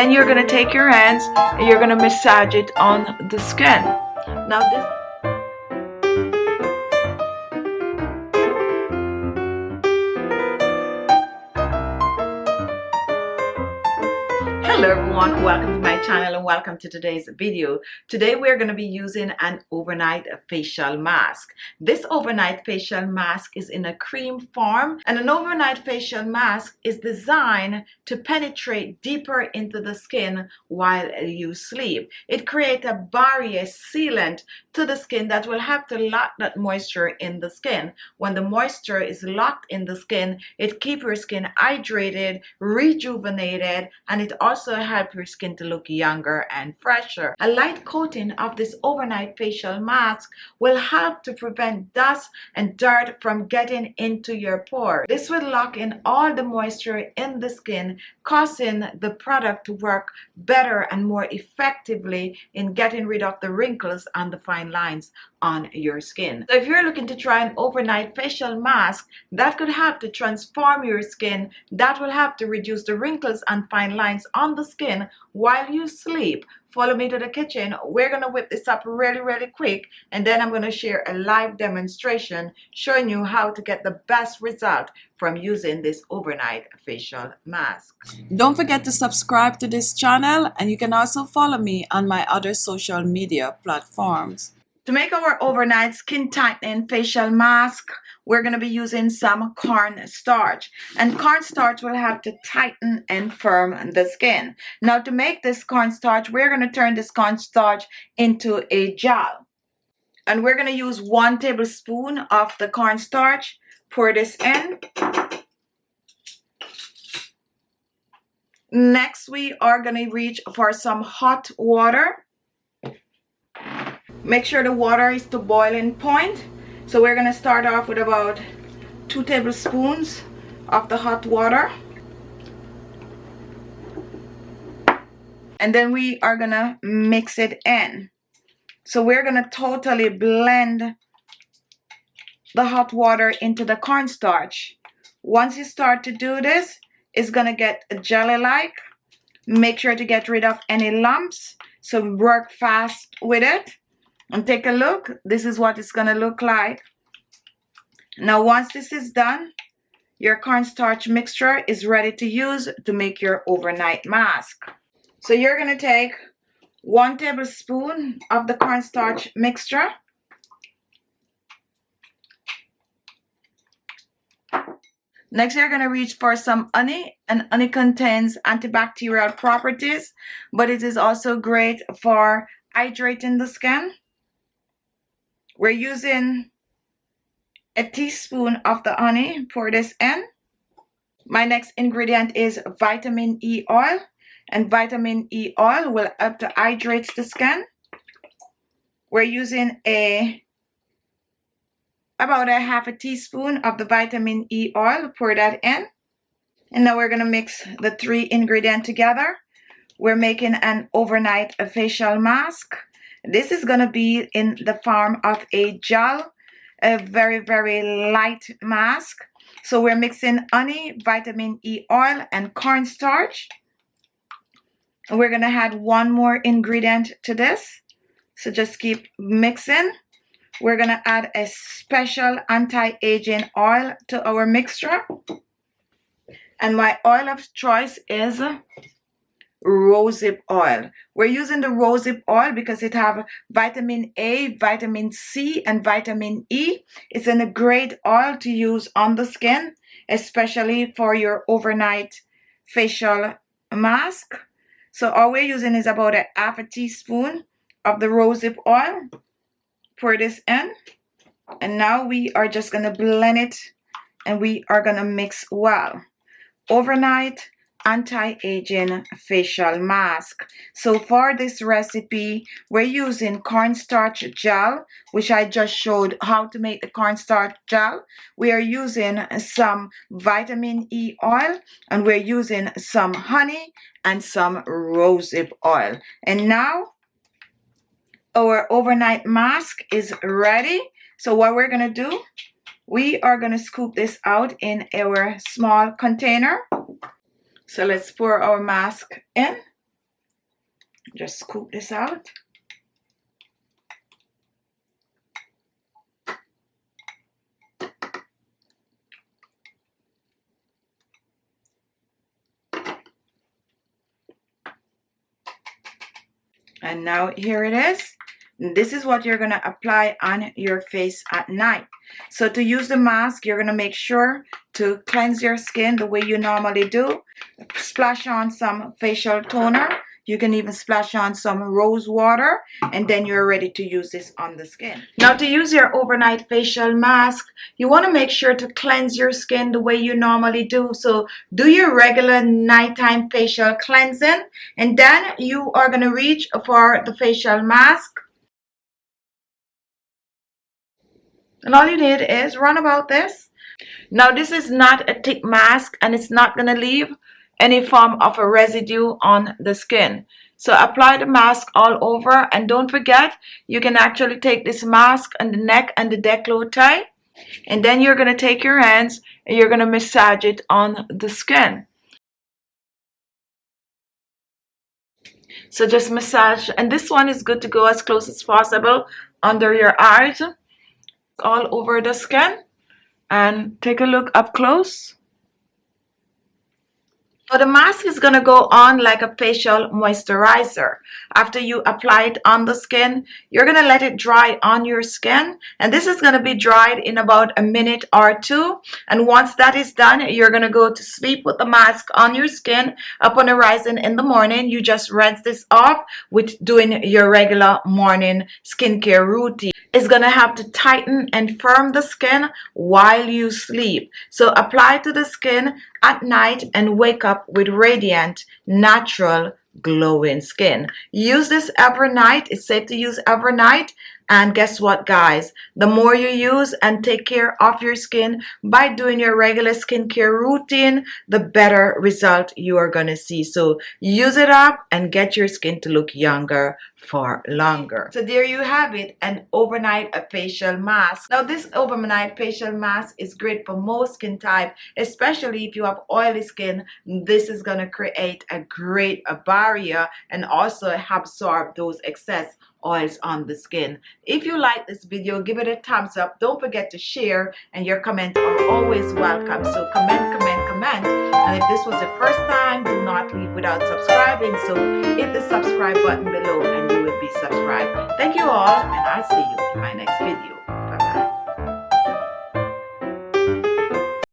Then you're going to take your hands and you're going to massage it on the skin. Now this Hello everyone, welcome to my channel and welcome to today's video. Today we're going to be using an overnight facial mask. This overnight facial mask is in a cream form, and an overnight facial mask is designed to penetrate deeper into the skin while you sleep. It creates a barrier sealant to the skin that will help to lock that moisture in the skin. When the moisture is locked in the skin, it keeps your skin hydrated, rejuvenated, and it also helps your skin to look younger and fresher. A light coating of this overnight facial mask will help to prevent dust and dirt from getting into your pores. This will lock in all the moisture in the skin, causing the product to work better and more effectively in getting rid of the wrinkles and the fine lines on your skin. So if you're looking to try an overnight facial mask that could help to transform your skin, that will help to reduce the wrinkles and fine lines on the skin while you sleep, follow me to the kitchen. We're going to whip this up really quick, and then I'm going to share a live demonstration showing you how to get the best result from using this overnight facial mask. Don't forget to subscribe to this channel, and you can also follow me on my other social media platforms. To make our overnight skin tightening facial mask, we're going to be using some cornstarch, and cornstarch will help to tighten and firm the skin. Now to make this cornstarch, we're going to turn this cornstarch into a gel, and we're going to use 1 tablespoon of the cornstarch. Pour this in. Next, we are going to reach for some hot water. Make sure the water is to boiling point. So we're going to start off with about 2 tablespoons of the hot water. And then we are going to mix it in. So we're going to totally blend the hot water into the cornstarch. Once you start to do this, it's going to get jelly-like. Make sure to get rid of any lumps. So work fast with it. And take a look. This is what it's going to look like. Now once this is done, your cornstarch mixture is ready to use to make your overnight mask. So you're going to take 1 tablespoon of the cornstarch mixture. Next, you're going to reach for some honey, and honey contains antibacterial properties, but it is also great for hydrating the skin. We're using a teaspoon of the honey. Pour this in. My next ingredient is vitamin E oil, and vitamin E oil will help to hydrate the skin. We're using about a half a teaspoon of the vitamin E oil. Pour that in. And now we're going to mix the 3 ingredients together. We're making an overnight facial mask. This is going to be in the form of a gel, a very light mask. So we're mixing honey, vitamin E oil, and cornstarch. And we're going to add 1 more ingredient to this. So just keep mixing. We're going to add a special anti-aging oil to our mixture. And my oil of choice is rosehip oil. We're using the rosehip oil because it have vitamin A, vitamin C, and vitamin E. It's a great oil to use on the skin, especially for your overnight facial mask. So all we're using is about a half a teaspoon of the rosehip oil. Pour this in, and now we are just going to blend it, and we are going to mix well. Overnight anti-aging facial mask. So for this recipe, we're using cornstarch gel, which I just showed how to make the cornstarch gel. We are using some vitamin E oil, and we're using some honey and some rosehip oil. And now our overnight mask is ready. So what we're going to do, we are going to scoop this out in our small container. So let's pour our mask in. Just scoop this out. And now here it is. This is what you're going to apply on your face at night. So to use the mask, you're going to make sure to cleanse your skin the way you normally do. Splash on some facial toner. You can even splash on some rose water, and then you're ready to use this on the skin. Now to use your overnight facial mask, you want to make sure to cleanse your skin the way you normally do. So do your regular nighttime facial cleansing, and then you are going to reach for the facial mask. And all you need is run about this. Now this is not a thick mask, and it's not going to leave any form of a residue on the skin. So apply the mask all over, and don't forget, you can actually take this mask on the neck and the décolleté, and then you're going to take your hands and you're going to massage it on the skin. So just massage, and this one is good to go as close as possible under your eyes, all over the skin, and take a look up close. So the mask is going to go on like a facial moisturizer. After you apply it on the skin, you're going to let it dry on your skin. And this is going to be dried in about a minute or two. And once that is done, you're going to go to sleep with the mask on your skin. Upon arising in the morning, you just rinse this off with doing your regular morning skincare routine. It's going to have to tighten and firm the skin while you sleep. So apply to the skin at night and wake up with radiant, natural, glowing skin. Use this every night. It's safe to use every night. And guess what, guys? The more you use and take care of your skin by doing your regular skincare routine, the better result you are going to see. So use it up and get your skin to look younger for longer. So there you have it, an overnight facial mask. Now this overnight facial mask is great for most skin type, especially if you have oily skin. This is going to create a great barrier and also absorb those excess oils on the skin. If you like this video, give it a thumbs up. Don't forget to share, and your comments are always welcome. So comment, comment, comment. And if this was the first time, do not leave without subscribing. So hit the subscribe button below and you will be subscribed. Thank you all, and I'll see you in my next video.